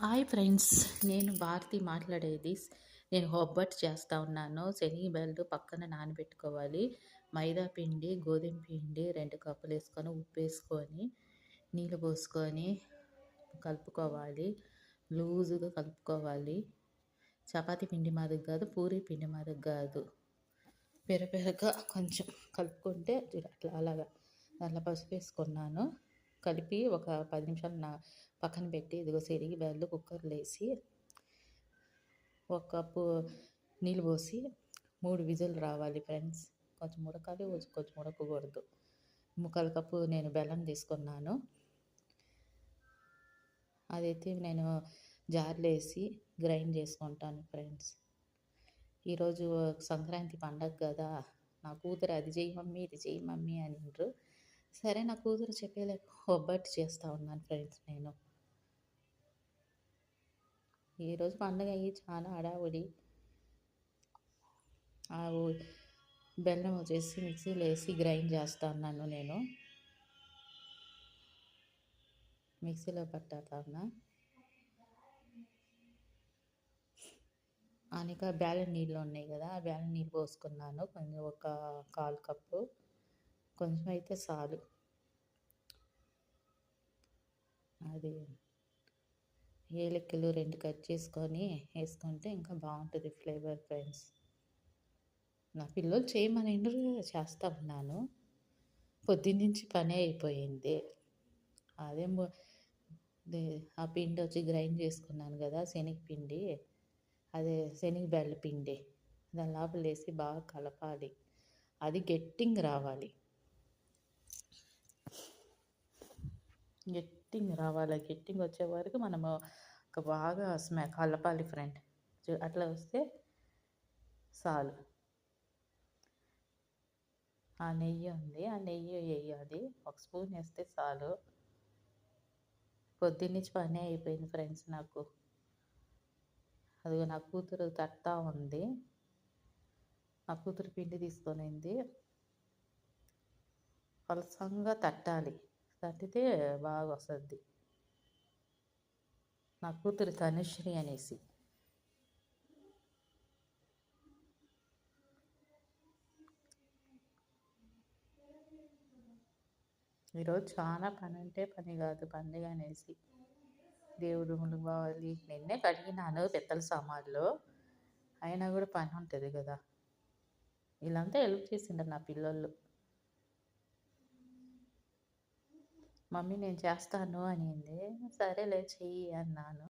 Hi friends. నేను భారతి మాట్లాడేది. నేను ఒబ్బట్టు చేస్తా ఉన్నాను. శనగబెల్లు పక్కన నానబెట్టుకోవాలి. మైదా పిండి, గోధుమ పిండి 2 కప్పులేసుకొని, ఉప్పేసుకొని, నీళ్ళు పోసుకొని కలుపుకోవాలి. లూజుగా కలుపుకోవాలి. చపాతీ పిండి మాదిరి కాదు, పూరీ పిండి మాదిరి కాదు. పెరపెరగా కొంచెం కలుపుకుంటే అట్లా అలాగా. దాంట్లో పసుపు వేసుకున్నాను. కలిపి ఒక 10 నిమిషాలు పక్కన పెట్టి, ఇదిగో శనగబెల్లు కుక్కర్లో వేసి, ఒక కప్పు నీళ్ళు పోసి 3 విజిల్ రావాలి ఫ్రెండ్స్. కొంచెం ఉడకాలి, కొంచెం ఉడకకూడదు. ముక్కాలు కప్పు నేను బెల్లం తీసుకున్నాను. అదైతే నేను జార్లో వేసి గ్రైండ్ చేసుకుంటాను ఫ్రెండ్స్. ఈరోజు సంక్రాంతి పండగ కదా, నా కూతురు అది చెయ్యి మమ్మీ, ఇది చెయ్యి మమ్మీ అనిండ్రు. సరే, నా కూతురు చెప్పేలేక ఒబ్బట్టు చేస్తూ ఉన్నాను ఫ్రెండ్స్. నేను ఈరోజు పండగ అయ్యి చాలా హడావుడి. బెల్లం వచ్చేసి మిక్సీలో వేసి గ్రైండ్ చేస్తా ఉన్నాను. నేను మిక్సీలో పట్టేస్తున్నా. ఇంకా బేలన్ నీళ్ళు ఉన్నాయి కదా, ఆ బేలన్ నీళ్ళు పోసుకున్నాను. కొంచెం ఒక 1/4 కప్పు, కొంచెం అయితే చాలు. అది ఏలక్కలు 2 కట్ చేసుకొని వేసుకుంటే ఇంకా బాగుంటుంది ఫ్లేవర్ ఫ్రెండ్స్. నా పిల్లలు చేయమని చేస్తూ ఉన్నాను. పొద్దున్నుంచి పనే అయిపోయింది. అదే ఆ పిండి వచ్చి గ్రైండ్ చేసుకున్నాను కదా, శనగపిండి, అదే శనగబెల్ల పిండి, దాని లోపల వేసి బాగా కలపాలి. అది గట్టిగా రావాలి. గట్టిగా వచ్చే వరకు మనము బాగా కలపాలి ఫ్రెండ్. అట్లా వస్తే చాలు. ఆ నెయ్యి ఉంది, ఆ నెయ్యి వేయాలి. 1 స్పూన్ వేస్తే చాలు. పొద్దున్నుంచి పని అయిపోయింది ఫ్రెండ్స్ నాకు. అదిగో నా కూతురు తట్టా ఉంది. నా కూతురు పిండి తీసుకొనింది. పలసంగా తట్టాలి, తట్టితే బాగా వస్తుంది. నా కూతురు తనుశ్రీ అనేసి. ఈరోజు చాలా పని అంటే పని కాదు, పండుగ అనేసి. దేవుడు రూములకు పోవాలి. నిన్నే కడిగినాను పిత్తల సామాన్లు, అయినా కూడా పని ఉంటుంది కదా. వీళ్ళంతా హెల్ప్ చేసిండ్రు నా పిల్లలు. మమ్మీ నేను చేస్తాను అనింది. సరేలే చెయ్యి అన్నాను.